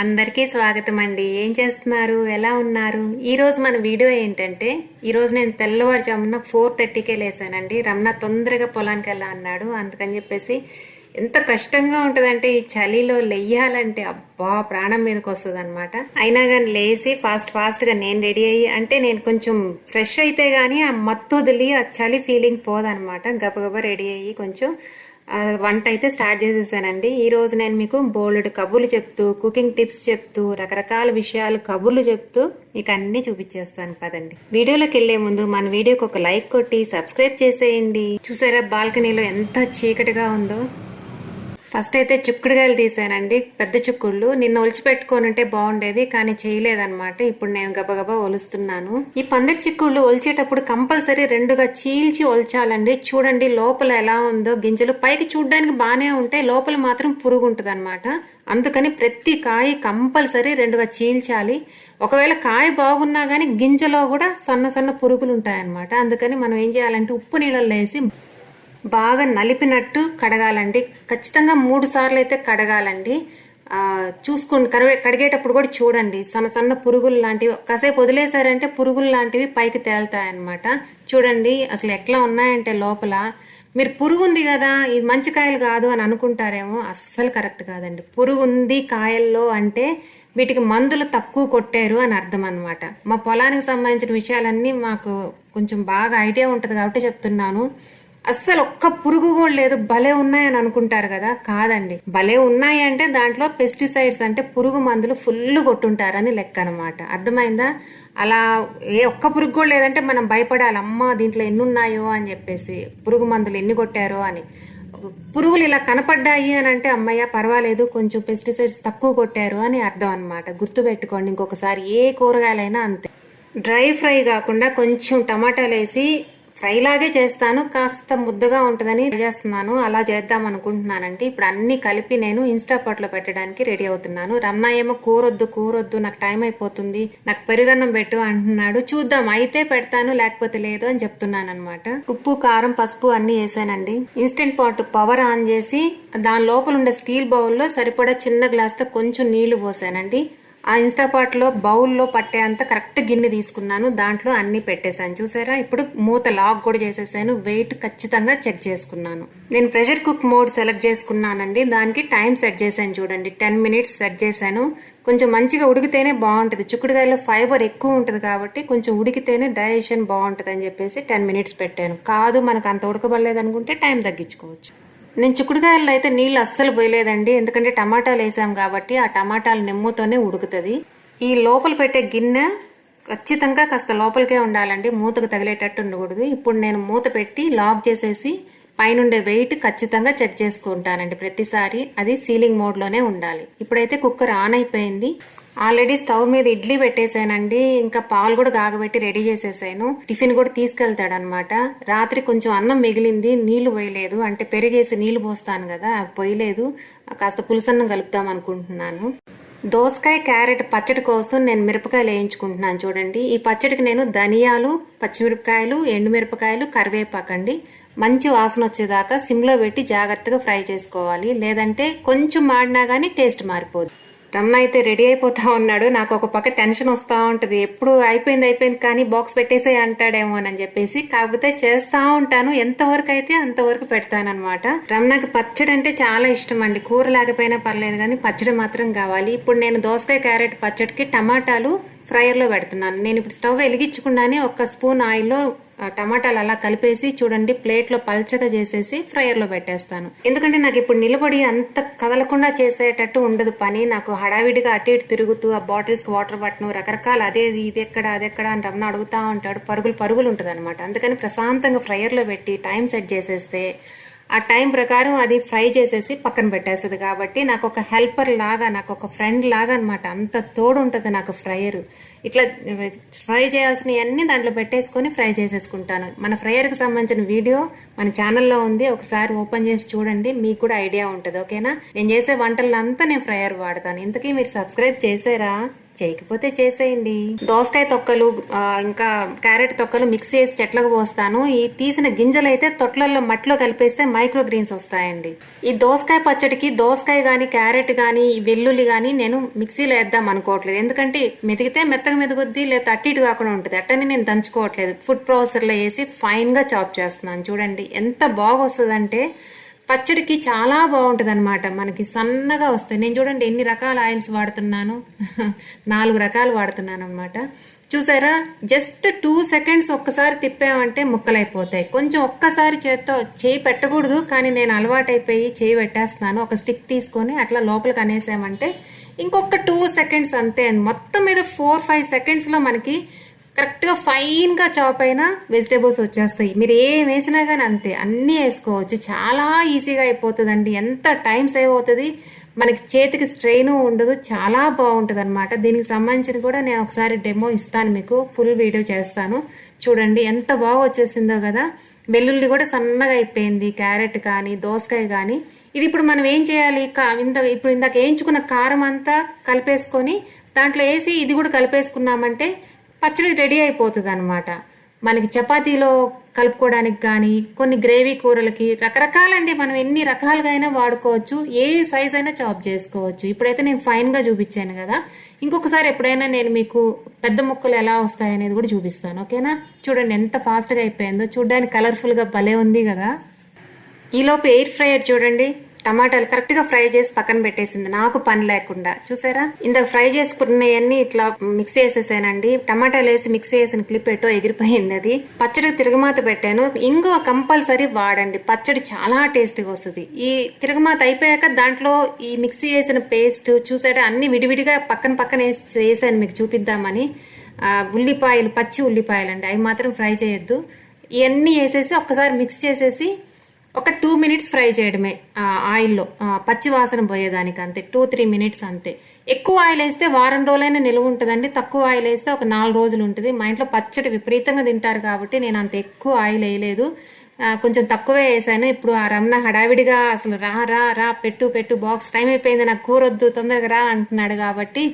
అందరికీ స్వాగతం అండి. ఏం చేస్తున్నారు, ఎలా ఉన్నారు? ఈరోజు మన వీడియో ఏంటంటే, ఈరోజు నేను తెల్లవారుజామున 4:30కే లేసానండి. రమణ తొందరగా పొలానికి వెళ్ళా అన్నాడు. అందుకని చెప్పేసి ఎంత కష్టంగా ఉంటుందంటే ఈ చలిలో లెయ్యాలంటే అబ్బా ప్రాణం మీదకి వస్తుంది అనమాట. అయినా కానీ లేచి ఫాస్ట్గా నేను రెడీ అయ్యి, అంటే నేను కొంచెం ఫ్రెష్ అయితే గానీ ఆ మత్తు వదిలి ఆ చలి ఫీలింగ్ పోదనమాట. గబగబా రెడీ అయ్యి కొంచెం వంట అయితే స్టార్ట్ చేసేసానండి. ఈ రోజు నేను మీకు బోల్డ్ కబుర్లు చెప్తూ, కుకింగ్ టిప్స్ చెప్తూ, రకరకాల విషయాలు కబుర్లు చెప్తూ మీకు అన్ని చూపించేస్తాను పదండి. వీడియోలోకి వెళ్లే ముందు మన వీడియోకి ఒక లైక్ కొట్టి సబ్స్క్రైబ్ చేసేయండి. చూసారా బాల్కనీలో ఎంత చీకటిగా ఉందో. ఫస్ట్ అయితే చిక్కుడుగాయలు తీసానండి, పెద్ద చిక్కుళ్ళు. నిన్న ఒలిచిపెట్టుకొని ఉంటే బాగుండేది, కానీ చేయలేదన్నమాట. ఇప్పుడు నేను గబగబా ఒలుస్తున్నాను. ఈ పందిరి చిక్కుళ్ళు ఒలిచేటప్పుడు కంపల్సరీ రెండుగా చీల్చి ఒల్చాలండి. చూడండి లోపల ఎలా ఉందో, గింజలు పైకి చూడడానికి బాగానే ఉంటాయి, లోపల మాత్రం పురుగు ఉంటుంది అనమాట. అందుకని ప్రతి కాయ కంపల్సరీ రెండుగా చీల్చాలి. ఒకవేళ కాయ బాగున్నా గానీ గింజలో కూడా సన్న సన్న పురుగులు ఉంటాయన్నమాట. అందుకని మనం ఏం చేయాలంటే ఉప్పు నీళ్ళల్లో వేసి బాగా నలిపినట్టు కడగాలండి. ఖచ్చితంగా 3 సార్లు అయితే కడగాలండి. చూసుకోండి, కడిగేటప్పుడు కూడా చూడండి సన్న సన్న పురుగులు లాంటివి కాసేపు వదిలేశారంటే పురుగులు లాంటివి పైకి తేలుతాయన్నమాట. చూడండి అసలు ఎట్లా ఉన్నాయంటే లోపల. మీరు పురుగు ఉంది కదా, ఇది మంచి కాయలు కాదు అని అనుకుంటారేమో, అస్సలు కరెక్ట్ కాదండి. పురుగు ఉంది కాయల్లో అంటే వీటికి మందులు తక్కువ కొట్టారు అని అర్థం అనమాట. మా పొలానికి సంబంధించిన విషయాలన్నీ మాకు కొంచెం బాగా ఐడియా ఉంటుంది కాబట్టి చెప్తున్నాను. అస్సలు ఒక్క పురుగు కూడా లేదు, భలే ఉన్నాయని అనుకుంటారు కదా, కాదండి. భలే ఉన్నాయి అంటే దాంట్లో పెస్టిసైడ్స్ అంటే పురుగు మందులు ఫుల్ కొట్టుంటారని లెక్క అనమాట. అర్థమైందా? అలా ఒక్క పురుగు కూడా లేదంటే మనం భయపడాలి, అమ్మ దీంట్లో ఎన్ని ఉన్నాయో అని చెప్పేసి, పురుగు మందులు ఎన్ని కొట్టారో అని. పురుగులు ఇలా కనపడ్డాయి అని అంటే అమ్మయ్య పర్వాలేదు, కొంచెం పెస్టిసైడ్స్ తక్కువ కొట్టారు అని అర్థం అనమాట. గుర్తుపెట్టుకోండి ఇంకొకసారి, ఏ కూరగాయలైనా అంతే. డ్రై ఫ్రై కాకుండా కొంచెం టమాటాలు వేసి ఫ్రై లాగే చేస్తాను, కాస్త ముద్దగా ఉంటుందని చేస్తున్నాను. అలా చేద్దాం అనుకుంటున్నానండి. ఇప్పుడు అన్ని కలిపి నేను ఇన్స్టాపాట్లో పెట్టడానికి రెడీ అవుతున్నాను. రమణ ఏమో కూరొద్దు నాకు టైం అయిపోతుంది, నాకు పెరుగన్నం పెట్టు అంటున్నాడు. చూద్దాం, అయితే పెడతాను లేకపోతే లేదు అని చెప్తున్నాను అనమాట. ఉప్పు కారం పసుపు అన్ని వేసానండి. ఇన్స్టెంట్ పాట్ పవర్ ఆన్ చేసి దాని లోపల ఉండే స్టీల్ బౌల్లో సరిపడా చిన్న గ్లాస్తో కొంచెం నీళ్లు పోసానండి. ఆ ఇన్స్టాపాట్లో బౌల్లో పట్టేంత కరెక్ట్ గిన్నె తీసుకున్నాను, దాంట్లో అన్ని పెట్టేశాను. చూసారా, ఇప్పుడు మూత లాక్ కూడా చేసేసాను. వెయిట్ ఖచ్చితంగా చెక్ చేసుకున్నాను. నేను ప్రెషర్ కుక్ మోడ్ సెలెక్ట్ చేసుకున్నానండి. దానికి టైం సెట్ చేశాను, చూడండి 10 మినిట్స్ సెట్ చేశాను. కొంచెం మంచిగా ఉడికితేనే బాగుంటుంది. చిక్కుడుకాయలో ఫైబర్ ఎక్కువ ఉంటుంది కాబట్టి కొంచెం ఉడికితేనే డైజెషన్ బాగుంటుంది అని చెప్పేసి 10 మినిట్స్ పెట్టాను. కాదు మనకు అంత ఉడకబడలేదు అనుకుంటే టైం తగ్గించుకోవచ్చు. నేను చిక్కుడుకాయల్లో అయితే నీళ్ళు అస్సలు పోయలేదండి, ఎందుకంటే టమాటాలు వేసాం కాబట్టి ఆ టమాటాలు నిమ్మతోనే ఉడుకుతుంది. ఈ లోపల పెట్టే గిన్నె ఖచ్చితంగా కాస్త లోపలికే ఉండాలండి, మూతకు తగిలేటట్టు ఉండకూడదు. ఇప్పుడు నేను మూత పెట్టి లాక్ చేసేసి పైనుండే వెయిట్ ఖచ్చితంగా చెక్ చేసుకుంటానండి ప్రతిసారి. అది సీలింగ్ మోడ్లోనే ఉండాలి. ఇప్పుడైతే కుక్కర్ ఆన్ అయిపోయింది. ఆల్రెడీ స్టవ్ మీద ఇడ్లీ పెట్టేశానండి, ఇంకా పాలు కూడా కాగబెట్టి రెడీ చేసేసాను. టిఫిన్ కూడా తీసుకెళ్తాడనమాట. రాత్రి కొంచెం అన్నం మిగిలింది, నీళ్లు పోయలేదు, అంటే పెరిగేసి నీళ్లు పోస్తాను కదా, పోయలేదు. కాస్త పులుసన్నం కలుపుతాం అనుకుంటున్నాను. దోసకాయ క్యారెట్ పచ్చడి కోసం నేను మిరపకాయలు వేయించుకుంటున్నాను. చూడండి, ఈ పచ్చడికి నేను ధనియాలు, పచ్చిమిరపకాయలు, ఎండుమిరపకాయలు, కరివేపాకండి మంచి వాసన వచ్చేదాకా సిమ్లో పెట్టి జాగ్రత్తగా ఫ్రై చేసుకోవాలి, లేదంటే కొంచెం మాడినా గానీ టేస్ట్ మారిపోదు. రమణ అయితే రెడీ అయిపోతా ఉన్నాడు. నాకు ఒక పక్క టెన్షన్ వస్తూ ఉంటుంది, ఎప్పుడు అయిపోయింది కానీ బాక్స్ పెట్టేసే అంటాడేమో అని చెప్పేసి. కాకపోతే చేస్తా ఉంటాను, ఎంతవరకు అయితే అంతవరకు పెడతానమాట. రమణకి పచ్చడి అంటే చాలా ఇష్టం అండి. కూర లేకపోయినా పర్లేదు కానీ పచ్చడి మాత్రం కావాలి. ఇప్పుడు నేను దోసకాయ క్యారెట్ పచ్చడికి టమాటాలు ఫ్రైయర్లో పెడుతున్నాను. నేను ఇప్పుడు స్టవ్ వెలిగించకుండానే 1 స్పూన్ ఆయిల్లో టమాటాలు అలా కలిపేసి చూడండి ప్లేట్లో పల్చగా చేసేసి ఫ్రైయర్లో పెట్టేస్తాను. ఎందుకంటే నాకు ఇప్పుడు నిలబడి అంత కదలకుండా చేసేటట్టు ఉండదు పని. నాకు హడావిడిగా అటు ఇటు తిరుగుతూ ఆ బాటిల్స్కి వాటర్ పట్టను, రకరకాల ఇది ఎక్కడ అదెక్కడ అని రమణ అడుగుతా ఉంటాడు, పరుగులు ఉంటుంది అనమాట. అందుకని ప్రశాంతంగా ఫ్రైయర్లో పెట్టి టైం సెట్ చేసేస్తే ఆ టైం ప్రకారం అది ఫ్రై చేసేసి పక్కన పెట్టేస్తుంది. కాబట్టి నాకు ఒక హెల్పర్ లాగా, నాకు ఒక ఫ్రెండ్ లాగా అనమాట. అంత తోడు ఉంటుంది నాకు ఫ్రైయర్. ఇట్లా ఫ్రై చేయాల్సినవన్నీ దాంట్లో పెట్టేసుకొని ఫ్రై చేసేసుకుంటాను. మన ఫ్రైయర్కి సంబంధించిన వీడియో మన ఛానల్లో ఉంది, ఒకసారి ఓపెన్ చేసి చూడండి, మీకు కూడా ఐడియా ఉంటుంది. ఓకేనా? నేను చేసే వంటలంతా నేను ఫ్రైయర్ వాడతాను. ఇంతకీ మీరు సబ్స్క్రైబ్ చేసారా? చేయకపోతే చేసేయండి. దోసకాయ తొక్కలు ఇంకా క్యారెట్ తొక్కలు మిక్స్ చేసి చెట్లకు పోస్తాను. ఈ తీసిన గింజలు అయితే తొట్లలో మట్టిలో కలిపేస్తే మైక్రో గ్రీన్స్ వస్తాయండి. ఈ దోసకాయ పచ్చడికి దోసకాయ గాని క్యారెట్ గాని వెల్లుల్లి గాని నేను మిక్సీలో వేద్దాం అనుకోవట్లేదు. ఎందుకంటే మెదిగితే మెత్తగా మెదుగుద్ది, లేదా అట్టి ఇటు కాకుండా ఉంటుంది. అట్టని నేను దంచుకోవట్లేదు. ఫుడ్ ప్రాసెసర్లో వేసి ఫైన్ గా చాప్ చేస్తున్నాను. చూడండి ఎంత బాగా వస్తుందంటే పచ్చడికి చాలా బాగుంటుంది అనమాట. మనకి సన్నగా వస్తాయి. నేను చూడండి ఎన్ని రకాల ఆయిల్స్ వాడుతున్నాను. 4 రకాలు వాడుతున్నాను అనమాట. చూసారా, జస్ట్ 2 సెకండ్స్ ఒక్కసారి తిప్పామంటే ముక్కలైపోతాయి. కొంచెం ఒక్కసారి చేయి పెట్టకూడదు, కానీ నేను అలవాటైపోయి చేయి పెట్టేస్తున్నాను. ఒక స్టిక్ తీసుకొని అట్లా లోపలికి అనేసామంటే ఇంకొక 2 సెకండ్స్ అంతే. మొత్తం మీద 4-5 సెకండ్స్లో మనకి కరెక్ట్గా ఫైన్గా చాప్ అయిన వెజిటేబుల్స్ వచ్చేస్తాయి. మీరు ఏం వేసినా కానీ అంతే, అన్నీ వేసుకోవచ్చు. చాలా ఈజీగా అయిపోతుందండి. ఎంత టైం సేవ్ అవుతుంది, మనకి చేతికి స్ట్రెయిన్ ఉండదు. చాలా బాగుంటుంది అనమాట. దీనికి సంబంధించిన కూడా నేను ఒకసారి డెమో ఇస్తాను మీకు, ఫుల్ వీడియో చేస్తాను. చూడండి ఎంత బాగా వచ్చేసిందో కదా. వెల్లుల్లి కూడా సన్నగా అయిపోయింది. క్యారెట్ కానీ దోసకాయ కానీ. ఇది ఇప్పుడు మనం ఏం చేయాలి, ఇందాక వేయించుకున్న కారం అంతా కలిపేసుకొని దాంట్లో వేసి ఇది కూడా కలిపేసుకున్నామంటే పచ్చడి రెడీ అయిపోతుంది అనమాట. మనకి చపాతీలో కలుపుకోవడానికి కానీ కొన్ని గ్రేవీ కూరలకి రకరకాలండి. మనం ఎన్ని రకాలుగా అయినా వాడుకోవచ్చు. ఏ సైజ్ అయినా చాప్ చేసుకోవచ్చు. ఇప్పుడైతే నేను ఫైన్గా చూపించాను కదా. ఇంకొకసారి ఎప్పుడైనా నేను మీకు పెద్ద ముక్కలు ఎలా వస్తాయనేది కూడా చూపిస్తాను. ఓకేనా? చూడండి ఎంత ఫాస్ట్గా అయిపోయిందో. చూడడానికి కలర్ఫుల్గా భలే ఉంది కదా. ఈలోపు ఎయిర్ ఫ్రైయర్ చూడండి టమాటాలు కరెక్ట్గా ఫ్రై చేసి పక్కన పెట్టేసింది, నాకు పని లేకుండా. చూసారా, ఇందాక ఫ్రై చేసుకున్నవన్నీ ఇట్లా మిక్స్ చేసేసానండి. టమాటాలు వేసి మిక్స్ చేసిన క్లిప్ ఎటో ఎగిరిపోయింది. అది పచ్చడికి తిరగమాత పెట్టాను. ఇంకో కంపల్సరీ వాడండి, పచ్చడి చాలా టేస్ట్గా వస్తుంది. ఈ తిరగమాత అయిపోయాక దాంట్లో ఈ మిక్సీ చేసిన పేస్ట్ చూసారా, అన్ని విడివిడిగా పక్కన వేసాను మీకు చూపిద్దామని. ఉల్లిపాయలు, పచ్చి ఉల్లిపాయలు అండి, అవి మాత్రం ఫ్రై చేయొద్దు. ఇవన్నీ వేసేసి ఒక్కసారి మిక్స్ చేసేసి ఒక 2 మినిట్స్ ఫ్రై చేయడమే ఆయిల్లో, పచ్చి వాసన పోయేదానికి అంతే. 2-3 మినిట్స్ అంతే. ఎక్కువ ఆయిల్ వేస్తే వారం రోజులైనా నిలువ ఉంటుందండి. తక్కువ ఆయిల్ వేస్తే ఒక 4 రోజులు ఉంటుంది. మా ఇంట్లో పచ్చడి విపరీతంగా తింటారు కాబట్టి నేను అంత ఎక్కువ ఆయిల్ వేయలేదు, కొంచెం తక్కువే వేసాను. ఇప్పుడు ఆ రమణ హడావిడిగా అసలు రా పెట్టు బాక్స్ టైం అయిపోయింది, నాకు కూర వద్దు తొందరగా రా అంటున్నాడు. కాబట్టి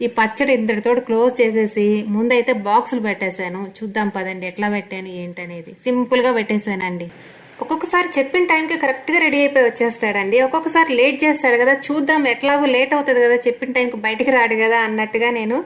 ఈ పచ్చడి ఇంతటితో క్లోజ్ చేసేసి ముందైతే బాక్సులు పెట్టేశాను. చూద్దాం పదండి ఎట్లా పెట్టాను ఏంటనేది. సింపుల్గా పెట్టేశానండి. ఒక్కొక్కసారి చెప్పిన టైంకి కరెక్ట్గా రెడీ అయిపోయి వచ్చేస్తాడండి. ఒక్కొక్కసారి లేట్ చేస్తాడు కదా, చూద్దాం ఎట్లాగో లేట్ అవుతుంది కదా, చెప్పిన టైంకి బయటికి రాడు కదా అన్నట్టుగా నేను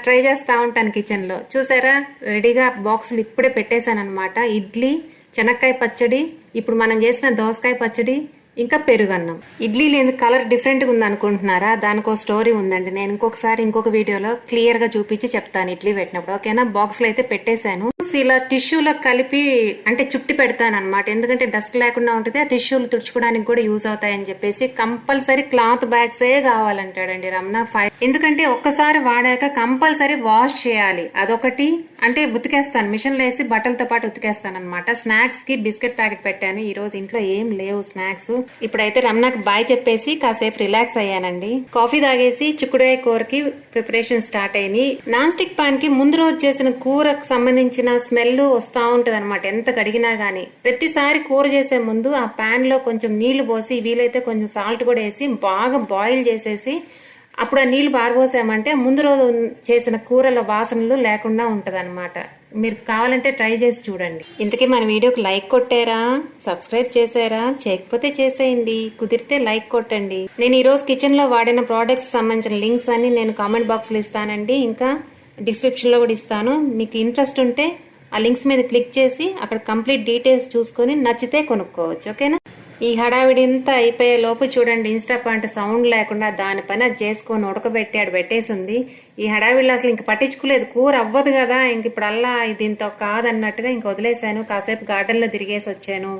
ట్రై చేస్తూ ఉంటాను కిచెన్లో. చూసారా, రెడీగా బాక్సులు ఇప్పుడే పెట్టేశాను అనమాట. ఇడ్లీ, చెనక్కాయ పచ్చడి, ఇప్పుడు మనం చేసిన దోసకాయ పచ్చడి, ఇంకా పెరుగన్నం. ఇడ్లీ లేని కలర్ డిఫరెంట్గా ఉంది అనుకుంటున్నారా, దానికో స్టోరీ ఉందండి. నేను ఇంకొకసారి ఇంకొక వీడియోలో క్లియర్గా చూపించి చెప్తాను ఇడ్లీ పెట్టినప్పుడు. ఓకేనా? బాక్స్లో అయితే పెట్టేశాను. ఇలా టిష్యూలో కలిపి అంటే చుట్టి పెడతాను అనమాట. ఎందుకంటే డస్ట్ లేకుండా ఉంటుంది, ఆ టిష్యూలు తుడుచుకోవడానికి కూడా యూజ్ అవుతాయని చెప్పేసి. కంపల్సరీ క్లాత్ బ్యాగ్సే కావాలంటాడండి రమణ. ఎందుకంటే ఒక్కసారి వాడాక కంపల్సరీ వాష్ చేయాలి. అదొకటి. అంటే ఉతికేస్తాను, మిషన్లో వేసి బట్టలతో పాటు ఉతికేస్తాను అనమాట. స్నాక్స్ కి బిస్కెట్ ప్యాకెట్ పెట్టాను. ఈ రోజు ఇంట్లో ఏం లేవు స్నాక్స్. ఇప్పుడైతే రమణకు బాయ్ చెప్పేసి కాసేపు రిలాక్స్ అయ్యానండి. కాఫీ తాగేసి చిక్కుడుకాయ కూరకి ప్రిపరేషన్ స్టార్ట్ అయింది. నాన్ స్టిక్ పాన్ కి ముందు రోజు చేసిన కూరకు సంబంధించిన స్మెల్ వస్తా ఉంటది అనమాట ఎంత కడిగినా గానీ. ప్రతిసారి కూర చేసే ముందు ఆ పాన్ లో కొంచెం నీళ్లు పోసి, వీలైతే కొంచెం సాల్ట్ కూడా వేసి బాగా బాయిల్ చేసేసి అప్పుడు ఆ నీళ్లు పారబోసామంటే ముందు రోజు చేసిన కూరల వాసనలు లేకుండా ఉంటదన్నమాట. మీరు కావాలంటే ట్రై చేసి చూడండి. ఇంతకీ మన వీడియోకి లైక్ కొట్టారా, సబ్స్క్రైబ్ చేశారా? చేయకపోతే చేసేయండి, కుదిరితే లైక్ కొట్టండి. నేను ఈ రోజు కిచెన్ లో వాడిన ప్రోడక్ట్స్ సంబంధించిన లింక్స్ అన్ని నేను కామెంట్ బాక్స్ లో ఇస్తానండి, ఇంకా డిస్క్రిప్షన్ లో కూడా ఇస్తాను. మీకు ఇంట్రెస్ట్ ఉంటే ఆ లింక్స్ మీద క్లిక్ చేసి అక్కడ కంప్లీట్ డీటెయిల్స్ చూసుకొని నచ్చితే కొనుక్కోవచ్చు. ఓకేనా? ఈ హడావిడింతా అయిపోయే లోపు చూడండి, ఇన్స్టా పాయింట్ సౌండ్ లేకుండా దాని పని అది చేసుకొని ఉడకబెట్టాడు, పెట్టేసింది. ఈ హడావిడిలో అసలు ఇంక పట్టించుకోలేదు, కూర అవ్వదు కదా, ఇంక ఇప్పుడు అల్లా దీంతో కాదన్నట్టుగా ఇంక వదిలేశాను. కాసేపు గార్డెన్ లో తిరిగేసి వచ్చాను.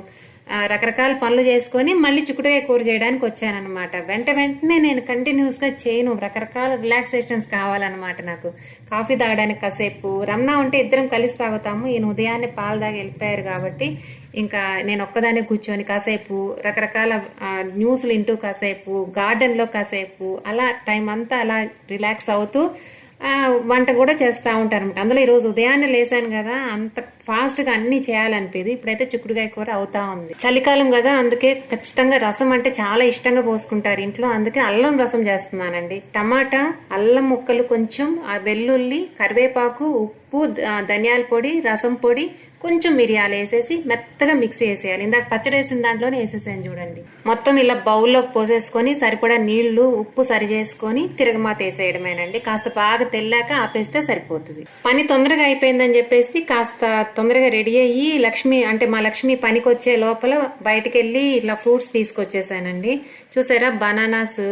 రకరకాల పనులు చేసుకొని మళ్ళీ చిక్కుడుకాయ కూర చేయడానికి వచ్చానమాట. వెంటనే నేను కంటిన్యూస్ గా చేయను, రకరకాల రిలాక్సేషన్స్ కావాలన్నమాట నాకు. కాఫీ తాగడానికి కాసేపు, రమణ ఉంటే ఇద్దరం కలిసి తాగుతాము. ఈయన ఉదయాన్నే పాలు తాగి వెళ్ళిపోయారు కాబట్టి ఇంకా నేను ఒక్కదాన్ని కూర్చొని కాసేపు రకరకాల న్యూస్లు వింటూ కాసేపు, గార్డెన్ లో కాసేపు, అలా టైం అంతా అలా రిలాక్స్ అవుతూ వంట కూడా చేస్తూ ఉంటారు అనమాట. అందులో ఈరోజు ఉదయాన్నే లేసాను కదా, అంత ఫాస్ట్గా అన్నీ చేయాలనిపింది. ఇప్పుడైతే చిక్కుడుకాయ కూర అవుతా ఉంది. చలికాలం కదా, అందుకే ఖచ్చితంగా రసం అంటే చాలా ఇష్టంగా పోసుకుంటారు ఇంట్లో. అందుకే అల్లం రసం చేస్తున్నానండి. టమాటా, అల్లం ముక్కలు, కొంచెం వెల్లుల్లి, కరివేపాకు, ఉప్పు, ధనియాల పొడి, రసం పొడి, కొంచెం మిరియాలు వేసేసి మెత్తగా మిక్సీ వేసేయాలి. ఇందాక పచ్చడి వేసిన దాంట్లోనే వేసేసాను చూడండి. మొత్తం ఇలా బౌల్లోకి పోసేసుకొని సరిపడా నీళ్లు, ఉప్పు సరి చేసుకొని తిరగమాత వేసేయడమేనండి. కాస్త బాగా తెల్లాక ఆపేస్తే సరిపోతుంది. పని తొందరగా అయిపోయిందని చెప్పేసి కాస్త తొందరగా రెడీ అయ్యి మా లక్ష్మి పనికి వచ్చే లోపల బయటకు వెళ్ళి ఇట్లా ఫ్రూట్స్ తీసుకొచ్చేసానండి. చూసారా, బనానాస్,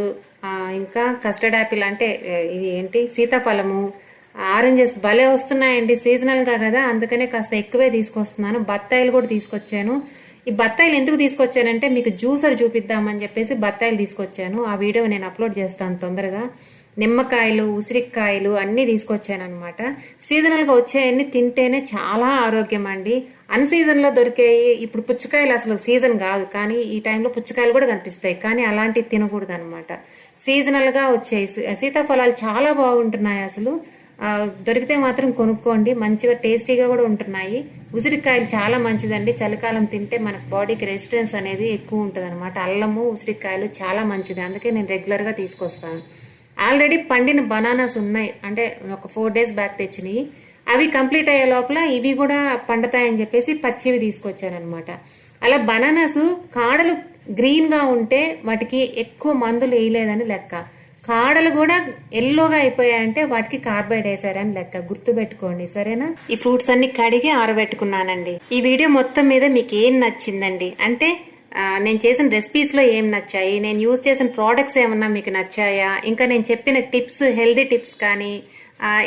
ఇంకా కస్టర్డ్ యాపిల్ అంటే ఇది ఏంటి సీతాఫలము, ఆరెంజెస్ భలే వస్తున్నాయండి. సీజనల్గా కదా, అందుకనే కాస్త ఎక్కువే తీసుకొస్తున్నాను. బత్తాయిలు కూడా తీసుకొచ్చాను. ఈ బత్తాయిలు ఎందుకు తీసుకొచ్చానంటే మీకు జ్యూసర్ చూపిద్దామని చెప్పేసి బత్తాయిలు తీసుకొచ్చాను. ఆ వీడియో నేను అప్లోడ్ చేస్తాను తొందరగా. నిమ్మకాయలు, ఉసిరికాయలు అన్నీ తీసుకొచ్చాను అనమాట. సీజనల్గా వచ్చాయన్నీ తింటేనే చాలా ఆరోగ్యం అండి. అన్సీజన్లో దొరికేవి, ఇప్పుడు పుచ్చకాయలు అసలు సీజన్ కాదు, కానీ ఈ టైంలో పుచ్చకాయలు కూడా కనిపిస్తాయి, కానీ అలాంటివి తినకూడదు అనమాట. సీజనల్గా వచ్చాయి. సీతాఫలాలు చాలా బాగుంటున్నాయి అసలు. దొరికితే మాత్రం కొనుక్కోండి, మంచిగా టేస్టీగా కూడా ఉంటున్నాయి. ఉసిరికాయలు చాలా మంచిదండి. చలికాలం తింటే మనకు బాడీకి రెసిస్టెన్స్ అనేది ఎక్కువ ఉంటుంది అనమాట. అల్లము, ఉసిరికాయలు చాలా మంచిది, అందుకే నేను రెగ్యులర్గా తీసుకొస్తాను. ఆల్రెడీ పండిన బనానాస్ ఉన్నాయి, అంటే ఒక 4 days బ్యాక్ తెచ్చినాయి. అవి కంప్లీట్ అయ్యే లోపల ఇవి కూడా పండుతాయని చెప్పేసి పచ్చివి తీసుకొచ్చానమాట. అలా బనానాస్ కాడలు గ్రీన్గా ఉంటే వాటికి ఎక్కువ మందులు వేయలేదని లెక్క. కాడలు కూడా ఎల్లోగా అయిపోయాయంటే వాటికి కార్బైడ్ వేసారని లెక్క. గుర్తు పెట్టుకోండి, సరేనా? ఈ ఫ్రూట్స్ అన్ని కడిగి ఆరబెట్టుకున్నానండి. ఈ వీడియో మొత్తం మీద మీకు ఏం నచ్చిందండి? అంటే నేను చేసిన రెసిపీస్ లో ఏం నచ్చాయి, నేను యూజ్ చేసిన ప్రోడక్ట్స్ ఏమన్నా మీకు నచ్చాయా, ఇంకా నేను చెప్పిన టిప్స్, హెల్దీ టిప్స్ కానీ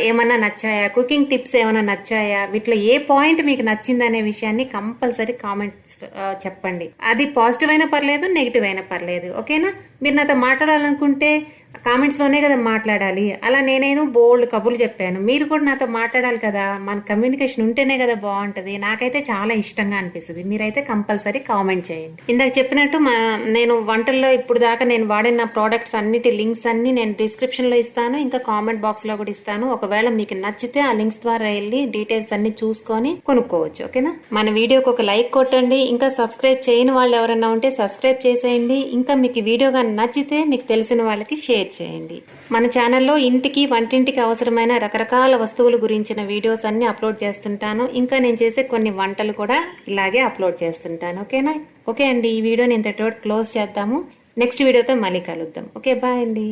ఏమన్నా నచ్చాయా, కుకింగ్ టిప్స్ ఏమన్నా నచ్చాయా, వీటిలో ఏ పాయింట్ మీకు నచ్చిందనే విషయాన్ని కంపల్సరీ కామెంట్స్ చెప్పండి. అది పాజిటివ్ అయినా పర్లేదు, నెగిటివ్ అయినా పర్లేదు, ఓకేనా? మీరు నాతో మాట్లాడాలనుకుంటే కామెంట్స్ లోనే కదా మాట్లాడాలి. అలా నేనేదో బోల్డ్ కబుర్లు చెప్పాను, మీరు కూడా నాతో మాట్లాడాలి కదా. మన కమ్యూనికేషన్ ఉంటేనే కదా బాగుంటది. నాకైతే చాలా ఇష్టంగా అనిపిస్తుంది. మీరైతే కంపల్సరీ కామెంట్ చేయండి. ఇందాక చెప్పినట్టు నేను వంటల్లో ఇప్పుడు దాకా నేను వాడిన ప్రోడక్ట్స్ అన్నిటి లింక్స్ అన్ని నేను డిస్క్రిప్షన్ లో ఇస్తాను, ఇంకా కామెంట్ బాక్స్ లో కూడా ఇస్తాను. ఒకవేళ మీకు నచ్చితే ఆ లింక్స్ ద్వారా వెళ్ళి డీటెయిల్స్ అన్ని చూసుకొని కొనుక్కోవచ్చు, ఓకేనా? మన వీడియోకి ఒక లైక్ కొట్టండి. ఇంకా సబ్స్క్రైబ్ చేయని వాళ్ళు ఎవరైనా ఉంటే సబ్స్క్రైబ్ చేసేయండి. ఇంకా మీకు వీడియో కానీ నచ్చితే మీకు తెలిసిన వాళ్ళకి షేర్ చేయండి. మన ఛానల్లో ఇంటికి, వంటింటికి అవసరమైన రకరకాల వస్తువుల గురించిన వీడియోస్ అన్ని అప్లోడ్ చేస్తుంటాను. ఇంకా నేను చేసే కొన్ని వంటలు కూడా ఇలాగే అప్లోడ్ చేస్తుంటాను, ఓకేనా? ఓకే అండి, ఈ వీడియోని ఇంతటితో క్లోజ్ చేద్దాము. నెక్స్ట్ వీడియోతో మళ్ళీ కలుద్దాం. ఓకే, బాయ్ అండి.